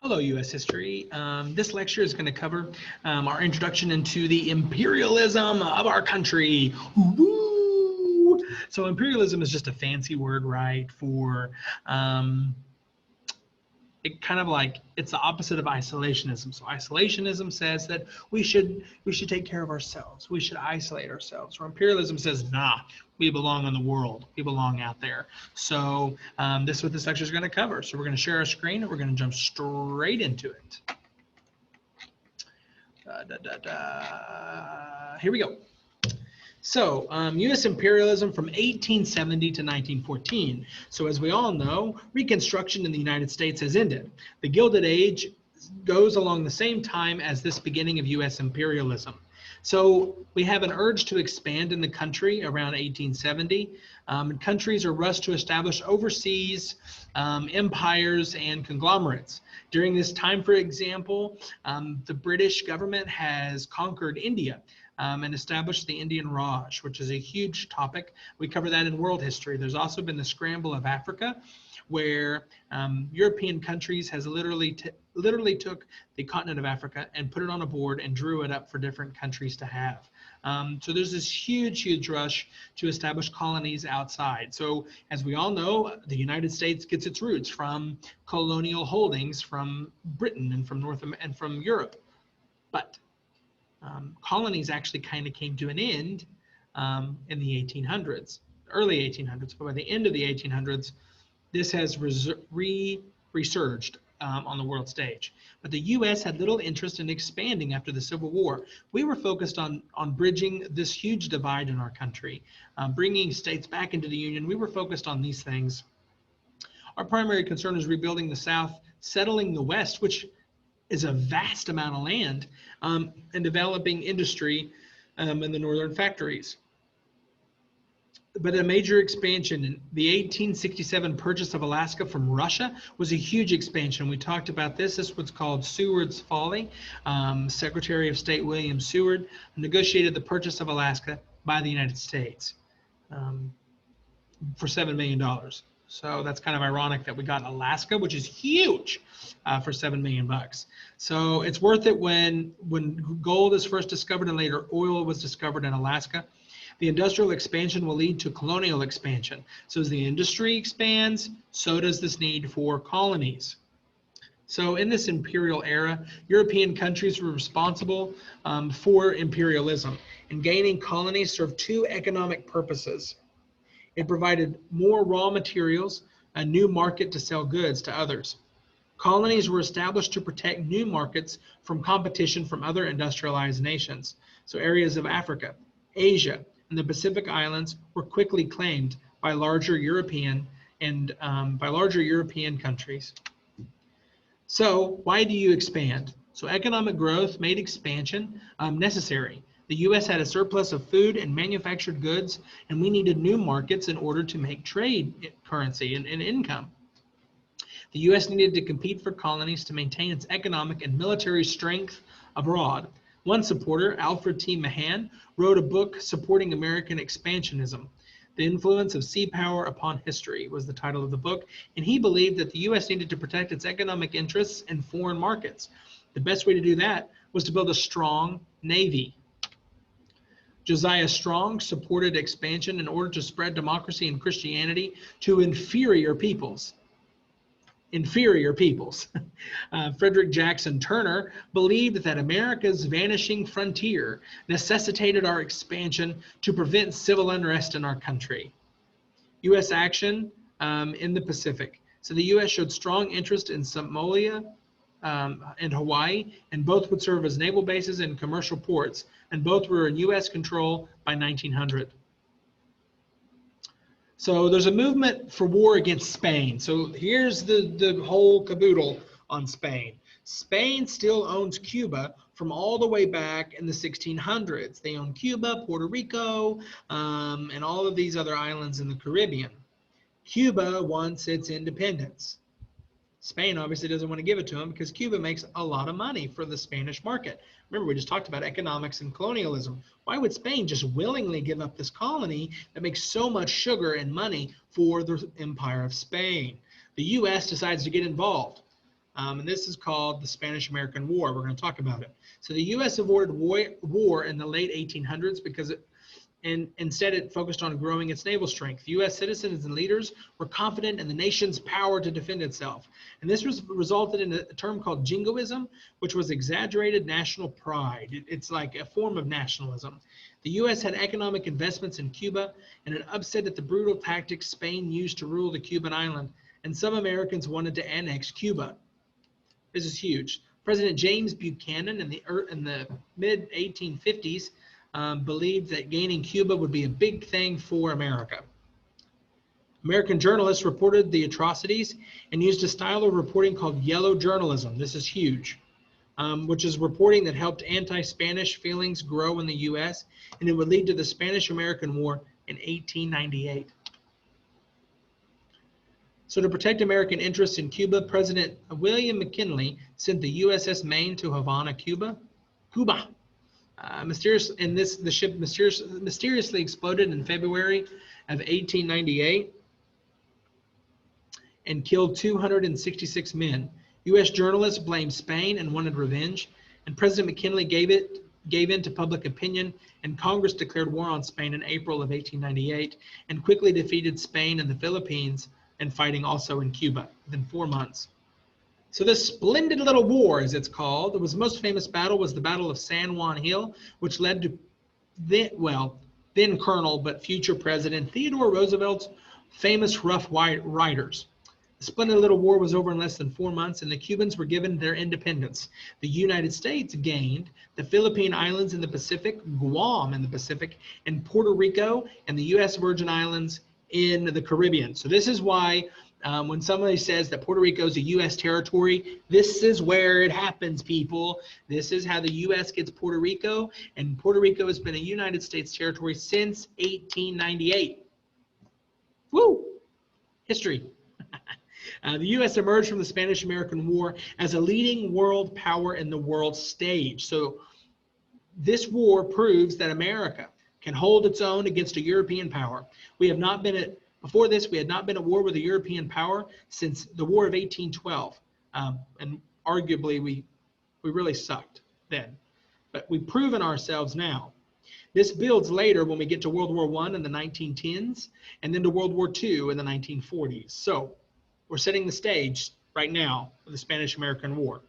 Hello, U.S. history. This lecture is going to cover our introduction into the imperialism of our country. Woo! So imperialism is just a fancy word, right, for it kind of like it's the opposite of isolationism. So isolationism says that we should take care of ourselves. We should isolate ourselves. Or imperialism says, nah, we belong in the world. We belong out there. So this is what this lecture is going to cover. So we're going to share our screen and we're going to jump straight into it. Here we go. So, U.S. imperialism from 1870 to 1914. So, as we all know, Reconstruction in the United States has ended. The Gilded Age goes along the same time as this beginning of U.S. imperialism. So, we have an urge to expand in the country around 1870. And countries are rushed to establish overseas empires and conglomerates. During this time, for example, the British government has conquered India. And established the Indian Raj, which is a huge topic. We cover that in world history. There's also been the scramble of Africa, where European countries has literally took the continent of Africa and put it on a board and drew it up for different countries to have. So there's this huge rush to establish colonies outside. So as we all know, the United States gets its roots from colonial holdings from Britain and from Europe. But colonies actually kind of came to an end in the 1800s, early 1800s. But by the end of the 1800s, this has resurged on the world stage. But the U.S. had little interest in expanding after the Civil War. We were focused on bridging this huge divide in our country, bringing states back into the Union. We were focused on these things. Our primary concern is rebuilding the South, settling the West, which is a vast amount of land, and developing industry in the northern factories. But a major expansion in the 1867 purchase of Alaska from Russia was a huge expansion. We talked about this. This was called Seward's Folly. Secretary of State William Seward negotiated the purchase of Alaska by the United States for $7 million. So that's kind of ironic that we got Alaska, which is huge, for $7 million. So it's worth it when gold is first discovered and later oil was discovered in Alaska. The industrial expansion will lead to colonial expansion. So as the industry expands, so does this need for colonies. So in this imperial era, European countries were responsible for imperialism, and gaining colonies served two economic purposes. It provided more raw materials, a new market to sell goods to others. Colonies were established to protect new markets from competition from other industrialized nations. So areas of Africa, Asia, and the Pacific Islands were quickly claimed by larger European countries. So why do you expand? So economic growth made expansion necessary. The U.S. had a surplus of food and manufactured goods, and we needed new markets in order to make trade currency and income. The U.S. needed to compete for colonies to maintain its economic and military strength abroad. One supporter, Alfred T. Mahan, wrote a book supporting American expansionism. The Influence of Sea Power Upon History was the title of the book, and he believed that the U.S. needed to protect its economic interests in foreign markets. The best way to do that was to build a strong navy. Josiah Strong supported expansion in order to spread democracy and Christianity to inferior peoples. Frederick Jackson Turner believed that America's vanishing frontier necessitated our expansion to prevent civil unrest in our country. U.S. action in the Pacific. So the U.S. showed strong interest in Somalia and Hawaii, and both would serve as naval bases and commercial ports, and both were in U.S. control by 1900. So there's a movement for war against Spain. So here's the whole caboodle on Spain. Spain still owns Cuba from all the way back in the 1600s. They own Cuba, Puerto Rico, and all of these other islands in the Caribbean. Cuba wants its independence. Spain obviously doesn't want to give it to them because Cuba makes a lot of money for the Spanish market. Remember, we just talked about economics and colonialism. Why would Spain just willingly give up this colony that makes so much sugar and money for the Empire of Spain? The U.S. decides to get involved. And this is called the Spanish-American War. We're going to talk about it. So the U.S. avoided war in the late 1800s because instead it focused on growing its naval strength. U.S. citizens and leaders were confident in the nation's power to defend itself. And this resulted in a term called jingoism, which was exaggerated national pride. It's like a form of nationalism. The U.S. had economic investments in Cuba, and it upset at the brutal tactics Spain used to rule the Cuban island, and some Americans wanted to annex Cuba. This is huge. President James Buchanan in the mid-1850s believed that gaining Cuba would be a big thing for America. American journalists reported the atrocities and used a style of reporting called yellow journalism. This is huge, which is reporting that helped anti-Spanish feelings grow in the U.S., and it would lead to the Spanish-American War in 1898. So to protect American interests in Cuba, President William McKinley sent the USS Maine to Havana, Cuba. The ship mysteriously exploded in February of 1898 and killed 266 men. U.S. journalists blamed Spain and wanted revenge, and President McKinley gave in to public opinion, and Congress declared war on Spain in April of 1898 and quickly defeated Spain and the Philippines, and fighting also in Cuba within 4 months. So this splendid little war, as it's called, the most famous battle was the Battle of San Juan Hill, which led to then Colonel but future President Theodore Roosevelt's famous Rough Riders. The splendid little war was over in less than 4 months, and the Cubans were given their independence. The United States gained the Philippine Islands in the Pacific, Guam in the Pacific, and Puerto Rico and the U.S. Virgin Islands in the Caribbean. So this is why when somebody says that Puerto Rico is a U.S. territory, this is where it happens, people. This is how the U.S. gets Puerto Rico, and Puerto Rico has been a United States territory since 1898. Woo! History. The U.S. emerged from the Spanish-American War as a leading world power in the world stage. So this war proves that America can hold its own against a European power. Before this, we had not been at war with a European power since the War of 1812. And arguably, we really sucked then. But we've proven ourselves now. This builds later when we get to World War I in the 1910s, and then to World War II in the 1940s. So we're setting the stage right now for the Spanish-American War.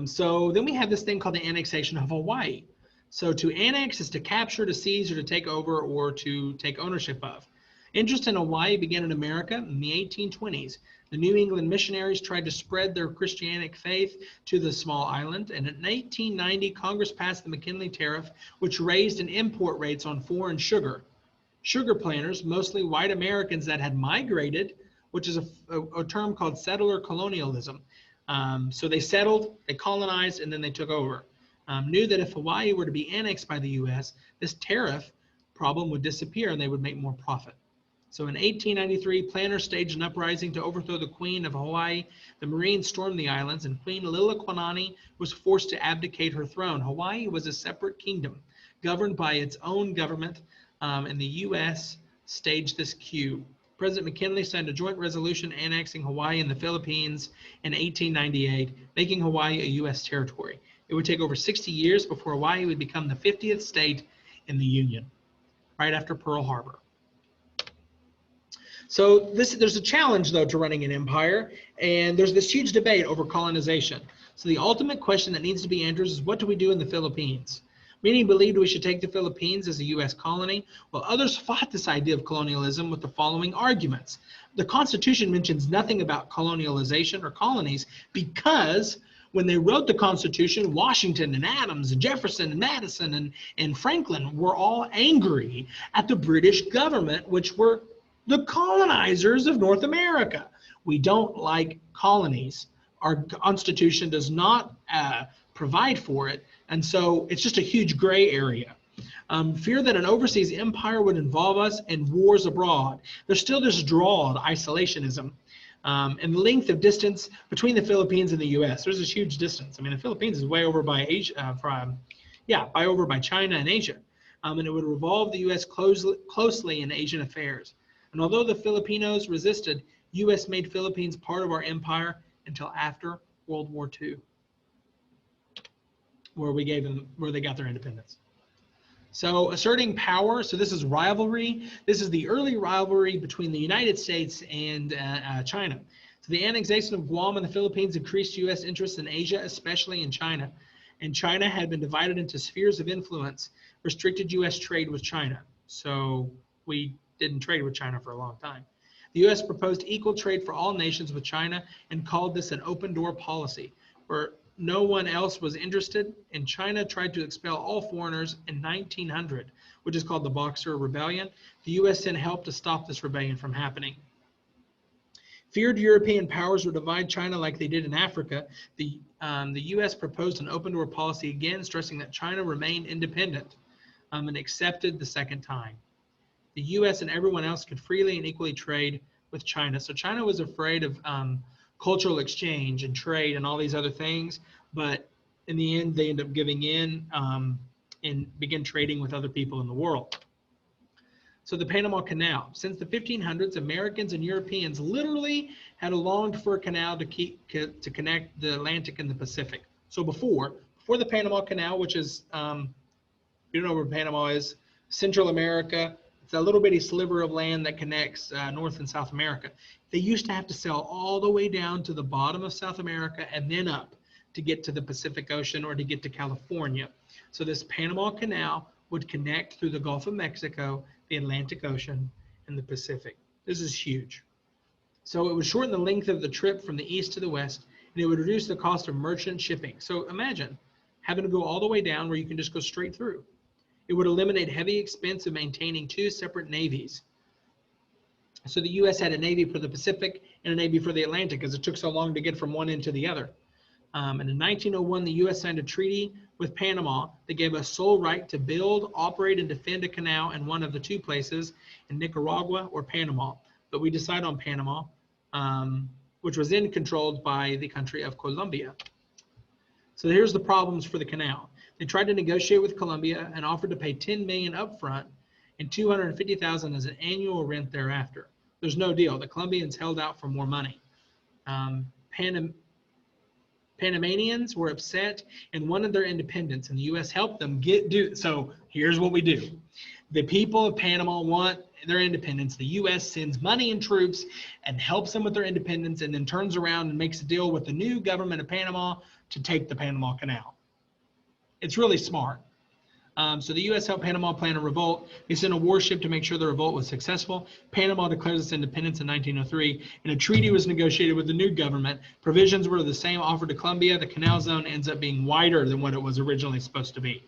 So then we have this thing called the annexation of Hawaii. So to annex is to capture, to seize, or to take over, or to take ownership of. Interest in Hawaii began in America in the 1820s. The New England missionaries tried to spread their Christianic faith to the small island, and in 1890, Congress passed the McKinley Tariff, which raised import rates on foreign sugar. Sugar planters, mostly white Americans that had migrated, which is a term called settler colonialism. So they settled, they colonized, and then they took over. Knew that if Hawaii were to be annexed by the U.S., this tariff problem would disappear and they would make more profit. So in 1893, planters staged an uprising to overthrow the Queen of Hawaii. The Marines stormed the islands, and Queen Liliuokalani was forced to abdicate her throne. Hawaii was a separate kingdom, governed by its own government, and the U.S. staged this coup. President McKinley signed a joint resolution annexing Hawaii and the Philippines in 1898, making Hawaii a U.S. territory. It would take over 60 years before Hawaii would become the 50th state in the Union, right after Pearl Harbor. So there's a challenge, though, to running an empire, and there's this huge debate over colonization. So the ultimate question that needs to be answered is, what do we do in the Philippines? Many believed we should take the Philippines as a U.S. colony, while others fought this idea of colonialism with the following arguments. The Constitution mentions nothing about colonialization or colonies because when they wrote the Constitution, Washington and Adams and Jefferson and Madison and Franklin were all angry at the British government, which were the colonizers of North America. We don't like colonies. Our Constitution does not provide for it, and so it's just a huge gray area. Fear that an overseas empire would involve us in wars abroad. There's still this draw to isolationism. And the length of distance between the Philippines and the U.S. There's this huge distance. I mean, the Philippines is way over by Asia, over by China and Asia, and it would involve the U.S. closely in Asian affairs. And although the Filipinos resisted, U.S. made Philippines part of our empire until after World War II, where they got their independence. So asserting power, so this is rivalry. This is the early rivalry between the United States and China. So the annexation of Guam and the Philippines increased U.S. interests in Asia, especially in China. And China had been divided into spheres of influence, restricted U.S. trade with China. So we didn't trade with China for a long time. The U.S. proposed equal trade for all nations with China and called this an open door policy, where no one else was interested, and China tried to expel all foreigners in 1900, which is called the Boxer Rebellion. The U.S. sent help to stop this rebellion from happening. Feared European powers would divide China like they did in Africa. The U.S. proposed an open door policy again, stressing that China remained independent and accepted the second time. The U.S. and everyone else could freely and equally trade with China. So China was afraid of cultural exchange and trade and all these other things, but in the end, they end up giving in and begin trading with other people in the world. So the Panama Canal. Since the 1500s, Americans and Europeans literally had longed for a canal to connect the Atlantic and the Pacific. So before the Panama Canal, which is, you don't know where Panama is, Central America, it's a little bitty sliver of land that connects North and South America. They used to have to sail all the way down to the bottom of South America and then up to get to the Pacific Ocean or to get to California. So this Panama Canal would connect through the Gulf of Mexico, the Atlantic Ocean, and the Pacific. This is huge. So it would shorten the length of the trip from the east to the west, and it would reduce the cost of merchant shipping. So imagine having to go all the way down where you can just go straight through. It would eliminate heavy expense of maintaining two separate navies. So the U.S. had a navy for the Pacific and a navy for the Atlantic, because it took so long to get from one end to the other. And in 1901, the U.S. signed a treaty with Panama that gave us sole right to build, operate, and defend a canal in one of the two places, in Nicaragua or Panama. But we decided on Panama, which was then controlled by the country of Colombia. So here's the problems for the canal. They tried to negotiate with Colombia and offered to pay $10 million upfront and $250,000 as an annual rent thereafter. There's no deal. The Colombians held out for more money. Panamanians were upset and wanted their independence, and the U.S. helped them so here's what we do. The people of Panama want their independence. The U.S. sends money and troops and helps them with their independence, and then turns around and makes a deal with the new government of Panama to take the Panama Canal. It's really smart. So the U.S. helped Panama plan a revolt. They sent a warship to make sure the revolt was successful. Panama declares its independence in 1903, and a treaty was negotiated with the new government. Provisions were the same offered to Colombia. The canal zone ends up being wider than what it was originally supposed to be.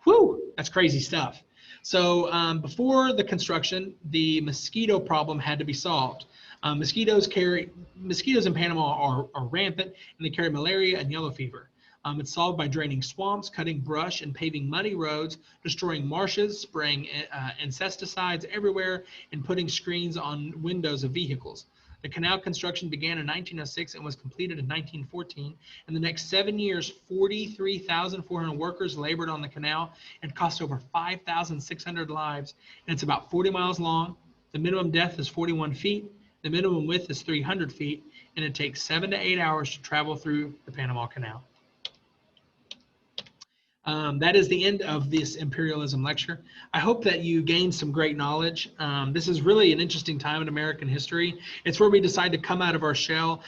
Whew, that's crazy stuff. So before the construction, the mosquito problem had to be solved. Mosquitoes in Panama are rampant, and they carry malaria and yellow fever. It's solved by draining swamps, cutting brush, and paving muddy roads, destroying marshes, spraying insecticides everywhere, and putting screens on windows of vehicles. The canal construction began in 1906 and was completed in 1914. In the next 7 years, 43,400 workers labored on the canal and cost over 5,600 lives. And it's about 40 miles long. The minimum depth is 41 feet. The minimum width is 300 feet. And it takes 7 to 8 hours to travel through the Panama Canal. That is the end of this imperialism lecture. I hope that you gained some great knowledge. This is really an interesting time in American history. It's where we decide to come out of our shell.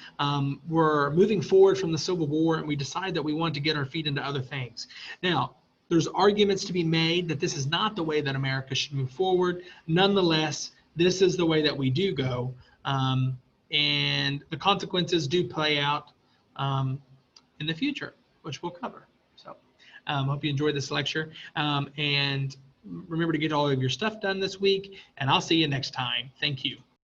We're moving forward from the Civil War, and we decide that we want to get our feet into other things. Now, there's arguments to be made that this is not the way that America should move forward. Nonetheless, this is the way that we do go. And the consequences do play out in the future, which we'll cover. Hope you enjoyed this lecture, and remember to get all of your stuff done this week, and I'll see you next time. Thank you.